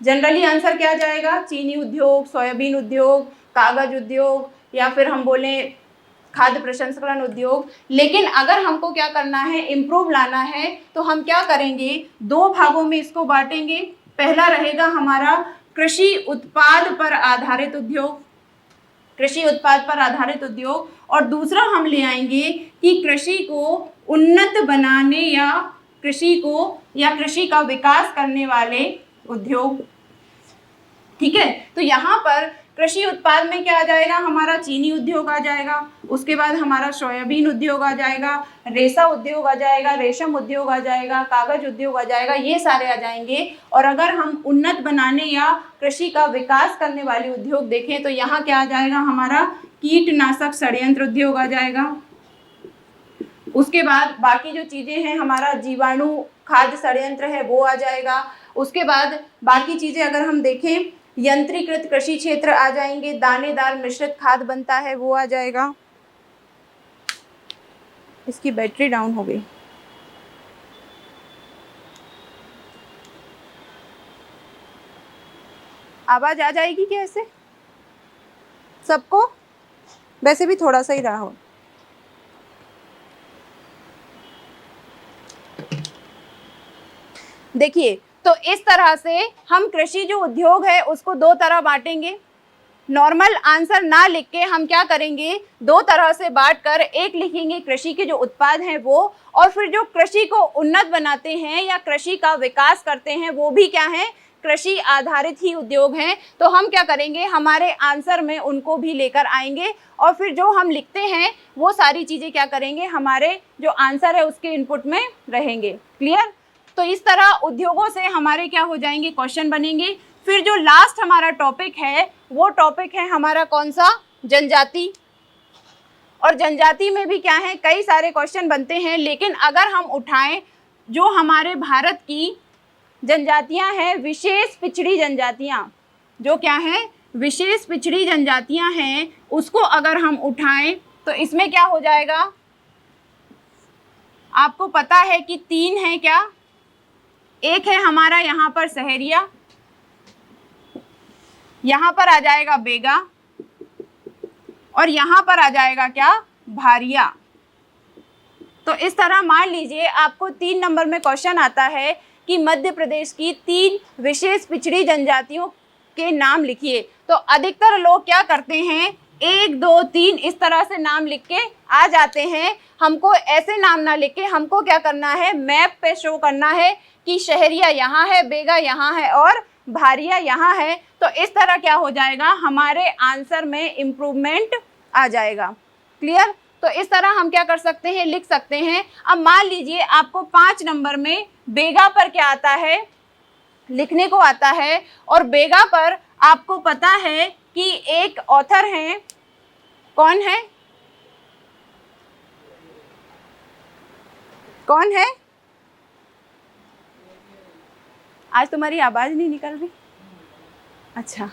जनरली आंसर क्या जाएगा, चीनी उद्योग, सोयाबीन उद्योग, कागज उद्योग, या फिर हम बोले खाद्य प्रसंस्करण उद्योग। लेकिन अगर हमको क्या करना है, इम्प्रूव लाना है, तो हम क्या करेंगे, 2 भागों में इसको बांटेंगे। पहला रहेगा हमारा कृषि उत्पाद पर आधारित उद्योग, कृषि उत्पाद पर आधारित उद्योग, और दूसरा हम ले आएंगे कि कृषि को उन्नत बनाने या कृषि का विकास करने वाले उद्योग। ठीक है, तो यहाँ पर कृषि उत्पाद में क्या आ जाएगा, हमारा चीनी उद्योग आ जाएगा, उसके बाद हमारा सोयाबीन उद्योग आ जाएगा, रेशा उद्योग आ जाएगा, रेशम उद्योग आ जाएगा, कागज उद्योग आ जाएगा, ये सारे आ जाएंगे। और अगर हम उन्नत बनाने या कृषि का विकास करने वाले उद्योग देखें तो यहाँ क्या आ जाएगा, हमारा कीटनाशक षड्यंत्र उद्योग आ जाएगा। उसके बाद बाकी जो चीज़ें हैं, हमारा जीवाणु खाद्य षड्यंत्र है वो आ जाएगा। उसके बाद बाकी चीज़ें अगर हम देखें, यंत्रीकृत कृषि क्षेत्र आ जाएंगे, दानेदार मिश्रित खाद बनता है वो आ जाएगा। इसकी बैटरी डाउन हो गई। आवाज आ जाएगी क्या ऐसे सबको? वैसे भी थोड़ा सा ही रहा हो। देखिए, तो इस तरह से हम कृषि जो उद्योग है उसको 2 तरह बांटेंगे। नॉर्मल आंसर ना लिख के हम क्या करेंगे, 2 तरह से बांटकर एक लिखेंगे कृषि के जो उत्पाद हैं वो, और फिर जो कृषि को उन्नत बनाते हैं या कृषि का विकास करते हैं वो भी क्या है, कृषि आधारित ही उद्योग हैं। तो हम क्या करेंगे, हमारे आंसर में उनको भी लेकर आएंगे, और फिर जो हम लिखते हैं वो सारी चीज़ें क्या करेंगे, हमारे जो आंसर है उसके इनपुट में रहेंगे। क्लियर? तो इस तरह उद्योगों से हमारे क्या हो जाएंगे, क्वेश्चन बनेंगे। फिर जो लास्ट हमारा टॉपिक है वो टॉपिक है हमारा कौन सा, जनजाति। और जनजाति में भी क्या है, कई सारे क्वेश्चन बनते हैं, लेकिन अगर हम उठाएं जो हमारे भारत की जनजातियां हैं, विशेष पिछड़ी जनजातियां, जो क्या है, विशेष पिछड़ी जनजातियां हैं, उसको अगर हम उठाएं तो इसमें क्या हो जाएगा, आपको पता है कि 3 है क्या, एक है हमारा यहाँ पर सहरिया, यहाँ पर आ जाएगा बेगा, और यहाँ पर आ जाएगा क्या, भारिया। तो इस तरह मान लीजिए आपको 3 नंबर में क्वेश्चन आता है कि मध्य प्रदेश की 3 विशेष पिछड़ी जनजातियों के नाम लिखिए। तो अधिकतर लोग क्या करते हैं, 1 2 3 इस तरह से नाम लिख के आ जाते हैं। हमको ऐसे नाम ना लिख के हमको क्या करना है, मैप पे शो करना है कि शहरिया यहाँ है, बेगा यहाँ है और भारिया यहाँ है। तो इस तरह क्या हो जाएगा, हमारे आंसर में इम्प्रूवमेंट आ जाएगा। क्लियर? तो इस तरह हम क्या कर सकते हैं, लिख सकते हैं। अब मान लीजिए आपको 5 नंबर में बेगा पर क्या आता है, लिखने को आता है, और बेगा पर आपको पता है कि एक ऑथर हैं, कौन है, कौन है? आज तुम्हारी आवाज नहीं निकल रही। अच्छा,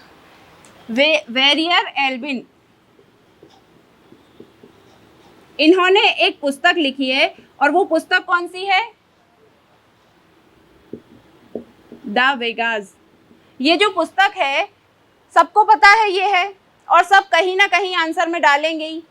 वेरियर एल्विन, इन्होंने एक पुस्तक लिखी है, और वो पुस्तक कौन सी है? The Vegas. ये जो पुस्तक है सबको पता है ये है, और सब कहीं ना कहीं आंसर में डालेंगे ही,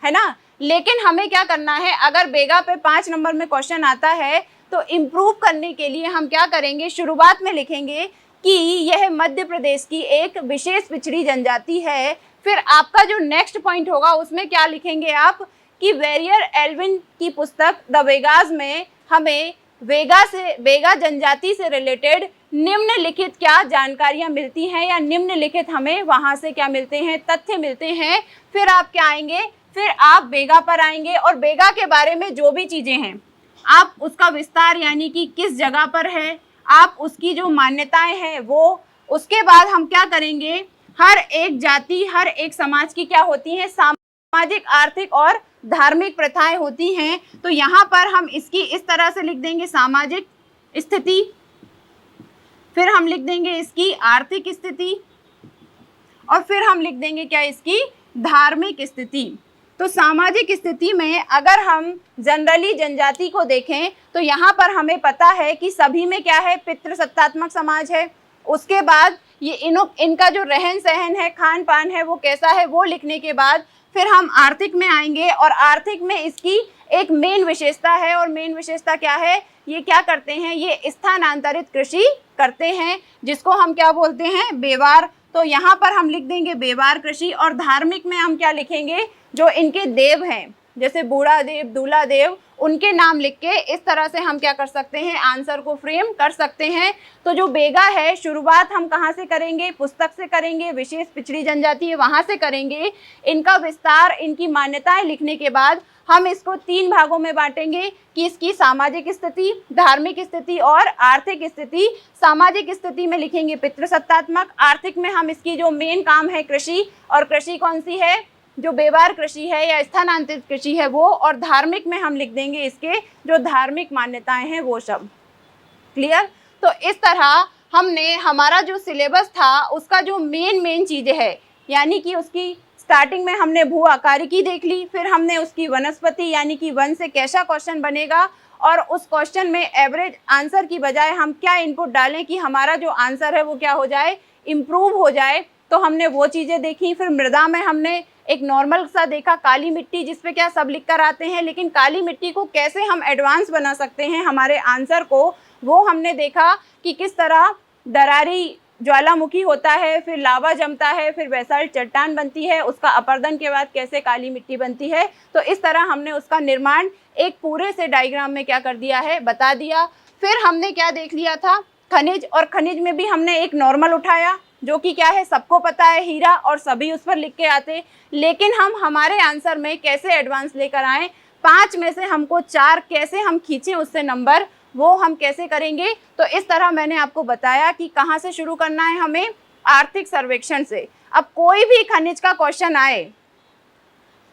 है ना। लेकिन हमें क्या करना है, अगर बेगा पे 5 नंबर में क्वेश्चन आता है तो इम्प्रूव करने के लिए हम क्या करेंगे, शुरुआत में लिखेंगे कि यह मध्य प्रदेश की एक विशेष पिछड़ी जनजाति है। फिर आपका जो नेक्स्ट पॉइंट होगा उसमें क्या लिखेंगे आप, कि वेरियर एल्विन की पुस्तक द वेगास में हमें वेगा जनजाति से रिलेटेड निम्नलिखित क्या जानकारियां मिलती हैं, या निम्नलिखित हमें वहां से क्या मिलते हैं, तथ्य मिलते हैं। फिर आप क्या आएंगे, फिर आप बेगा पर आएंगे, और बेगा के बारे में जो भी चीजें हैं आप उसका विस्तार, यानी कि किस जगह पर है, आप उसकी जो मान्यताएं हैं वो, उसके बाद हम क्या करेंगे, हर एक जाति, हर एक समाज की क्या होती है, सामाजिक, आर्थिक और धार्मिक प्रथाएं होती हैं। तो यहाँ पर हम इसकी इस तरह से लिख देंगे, सामाजिक स्थिति, फिर हम लिख देंगे इसकी आर्थिक स्थिति, और फिर हम लिख देंगे क्या, इसकी धार्मिक स्थिति। तो सामाजिक स्थिति में अगर हम जनरली जनजाति को देखें तो यहाँ पर हमें पता है कि सभी में क्या है, पितृसत्तात्मक समाज है। उसके बाद ये इनका जो रहन सहन है, खान पान है, वो कैसा है, वो लिखने के बाद फिर हम आर्थिक में आएंगे, और आर्थिक में इसकी एक मेन विशेषता है, और मेन विशेषता क्या है, ये क्या करते हैं, ये स्थानांतरित कृषि करते हैं, जिसको हम क्या बोलते हैं, बेवार। तो यहाँ पर हम लिख देंगे बेवार कृषि। और धार्मिक में हम क्या लिखेंगे, जो इनके देव हैं, जैसे बूढ़ा देव, दूल्हा देव, उनके नाम लिख के इस तरह से हम क्या कर सकते हैं, आंसर को फ्रेम कर सकते हैं। तो जो बेगा है, शुरुआत हम कहाँ से करेंगे, पुस्तक से करेंगे, विशेष पिछड़ी जनजाति है वहाँ से करेंगे। इनका विस्तार, इनकी मान्यताएं लिखने के बाद हम इसको 3 भागों में बांटेंगे कि इसकी सामाजिक स्थिति, धार्मिक स्थिति और आर्थिक स्थिति। सामाजिक स्थिति में लिखेंगे पितृसत्तात्मक, आर्थिक में हम इसकी जो मेन काम है कृषि, और कृषि कौन सी है, जो बेवार कृषि है या स्थानांतरित कृषि है वो, और धार्मिक में हम लिख देंगे इसके जो धार्मिक मान्यताएं हैं वो सब। क्लियर। तो इस तरह हमने हमारा जो सिलेबस था उसका जो मेन चीज़ें है, यानी कि उसकी स्टार्टिंग में हमने भू आकारिकी देख ली, फिर हमने उसकी वनस्पति यानी कि वन से कैसा क्वेश्चन बनेगा, और उस क्वेश्चन में एवरेज आंसर की बजाय हम क्या इनपुट डालें कि हमारा जो आंसर है वो क्या हो जाए, इम्प्रूव हो जाए। तो हमने वो चीज़ें देखी। फिर मृदा में हमने एक नॉर्मल सा देखा, काली मिट्टी, जिसपे क्या सब लिख कर आते हैं, लेकिन काली मिट्टी को कैसे हम एडवांस बना सकते हैं हमारे आंसर को, वो हमने देखा कि किस तरह दरारी ज्वालामुखी होता है, फिर लावा जमता है, फिर बेसाल्ट चट्टान बनती है, उसका अपर्दन के बाद कैसे काली मिट्टी बनती है। तो इस तरह हमने उसका निर्माण एक पूरे से डायग्राम में क्या कर दिया है, बता दिया। फिर हमने क्या देख लिया था, खनिज, और खनिज में भी हमने एक नॉर्मल उठाया जो कि क्या है, सबको पता है, हीरा, और सभी उस पर लिख के आते। लेकिन हम हमारे आंसर में कैसे एडवांस लेकर आएँ, 5 में से हमको 4 कैसे हम खींचें उससे नंबर, वो हम कैसे करेंगे। तो इस तरह मैंने आपको बताया कि कहाँ से शुरू करना है हमें, आर्थिक सर्वेक्षण से। अब कोई भी खनिज का क्वेश्चन आए,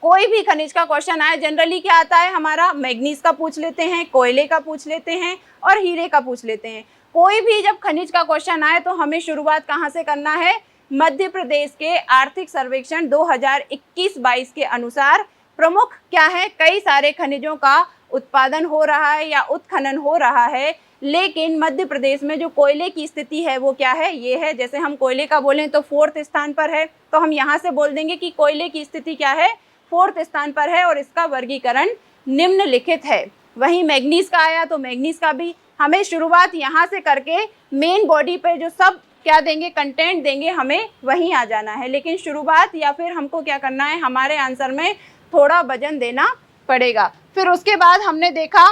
कोई भी खनिज का क्वेश्चन आए, जनरली क्या आता है हमारा, मैग्नीज का पूछ लेते हैं, कोयले का पूछ लेते हैं, और हीरे का पूछ लेते हैं। कोई भी जब खनिज का क्वेश्चन आए तो हमें शुरुआत कहाँ से करना है, मध्य प्रदेश के आर्थिक सर्वेक्षण 2021-22 के अनुसार प्रमुख क्या है, कई सारे खनिजों का उत्पादन हो रहा है या उत्खनन हो रहा है, लेकिन मध्य प्रदेश में जो कोयले की स्थिति है वो क्या है, ये है। जैसे हम कोयले का बोलें तो 4th स्थान पर है, तो हम यहाँ से बोल देंगे कि कोयले की स्थिति क्या है, 4th स्थान पर है, और इसका वर्गीकरण निम्नलिखित है। वहीं मैग्नीज का आया तो मैग्नीज का भी हमें शुरुआत यहाँ से करके मेन बॉडी पे जो सब क्या देंगे, कंटेंट देंगे, हमें वहीं आ जाना है। लेकिन शुरुआत या फिर हमको क्या करना है, हमारे आंसर में थोड़ा वजन देना पड़ेगा। फिर उसके बाद हमने देखा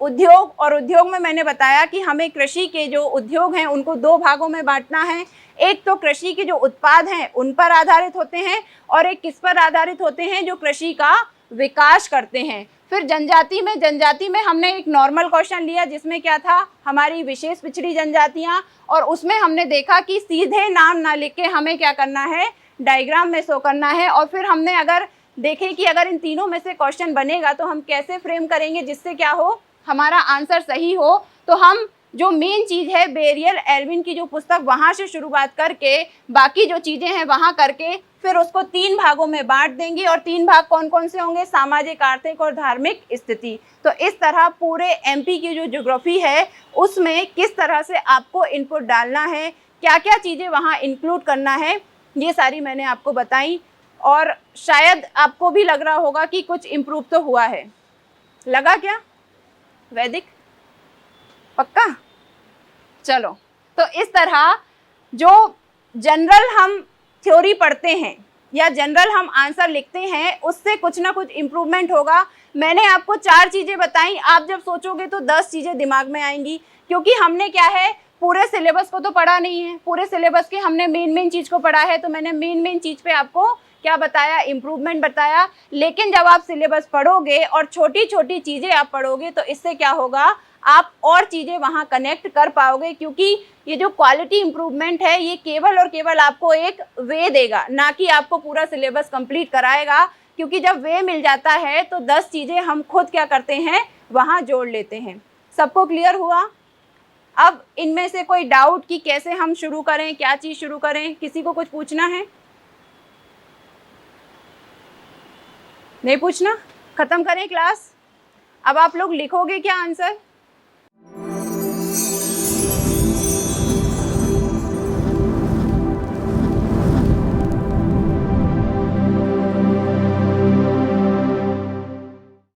उद्योग, और उद्योग में मैंने बताया कि हमें कृषि के जो उद्योग हैं उनको 2 भागों में बांटना है। एक तो कृषि के जो उत्पाद हैं उन पर आधारित होते हैं, और एक किस पर आधारित होते हैं, जो कृषि का विकास करते हैं। फिर जनजाति में हमने एक नॉर्मल क्वेश्चन लिया जिसमें क्या था, हमारी विशेष पिछड़ी जनजातियां, और उसमें हमने देखा कि सीधे नाम ना लिख के हमें क्या करना है, डायग्राम में शो करना है। और फिर हमने अगर देखें कि अगर इन तीनों में से क्वेश्चन बनेगा तो हम कैसे फ्रेम करेंगे जिससे क्या हो, हमारा आंसर सही हो। तो हम जो मेन चीज़ है बेरियल एल्विन की जो पुस्तक, वहाँ से शुरुआत करके बाकी जो चीज़ें हैं वहाँ करके फिर उसको 3 भागों में बांट देंगे। और 3 भाग कौन कौन से होंगे, सामाजिक, आर्थिक और धार्मिक स्थिति। तो इस तरह पूरे एमपी की जो ज्योग्राफी है उसमें किस तरह से आपको इनपुट डालना है, क्या क्या चीज़ें वहाँ इंक्लूड करना है, ये सारी मैंने आपको बताई। और शायद आपको भी लग रहा होगा कि कुछ इम्प्रूव तो हुआ है। लगा क्या वैदिक? पक्का? चलो, तो इस तरह जो जनरल हम थ्योरी पढ़ते हैं या जनरल हम आंसर लिखते हैं उससे कुछ ना कुछ इम्प्रूवमेंट होगा। मैंने आपको 4 चीज़ें बताई, आप जब सोचोगे तो 10 चीज़ें दिमाग में आएंगी, क्योंकि हमने क्या है, पूरे सिलेबस को तो पढ़ा नहीं है, पूरे सिलेबस के हमने मेन चीज़ को पढ़ा है। तो मैंने मेन चीज़ पे आपको क्या बताया, इम्प्रूवमेंट बताया। लेकिन जब आप सिलेबस पढ़ोगे और छोटी छोटी चीज़ें आप पढ़ोगे तो इससे क्या होगा, आप और चीज़ें वहाँ कनेक्ट कर पाओगे। क्योंकि ये जो क्वालिटी इम्प्रूवमेंट है ये केवल और केवल आपको एक वे देगा, ना कि आपको पूरा सिलेबस कंप्लीट कराएगा। क्योंकि जब वे मिल जाता है तो 10 चीज़ें हम खुद क्या करते हैं, वहाँ जोड़ लेते हैं। सबको क्लियर हुआ? अब इनमें से कोई डाउट कि कैसे हम शुरू करें, क्या चीज़ शुरू करें, किसी को कुछ पूछना है? नहीं पूछना? खत्म करें क्लास? अब आप लोग लिखोगे क्या आंसर?